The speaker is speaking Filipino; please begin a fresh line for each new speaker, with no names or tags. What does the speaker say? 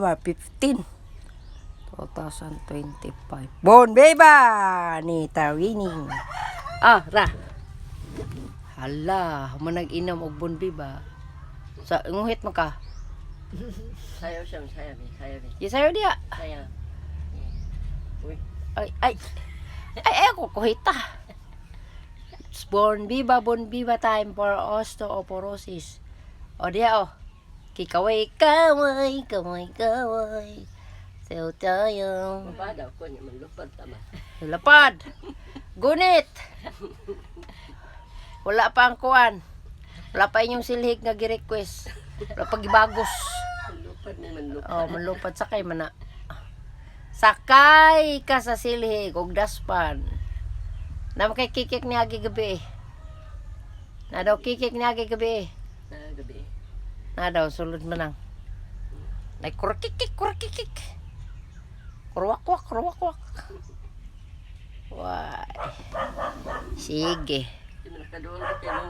15 2025. Bon Beba ni Winning. Ra. Hala, manag-inom og Bon Beba. Sa nguhit man ka.
Sayaw siya, sayaw ni.
Sayo dia.
Sayaw. Uy.
Ay, ako kuhita. It's Bon Beba time for osteoporosis. O dia kikaway. Sayo tayo.
Mabadaw ko niya, manlupad tama.
Lapad. Gunit. Wala pa ang kuan. Wala pa inyong silhig nga gi-request. Wala pa gibagos.
Manlupad ni manlupad.
Manlupad sakay man na. Sakay ka sa silhig og daspan. Na kay kikik ni agi gabi. Na daw kikik ni agi gabi.
Gabi.
Na daw sulod man ang. Nay kurakikik. Kurwak. Why? Sige.
Hindi mo nakadoon ka kaya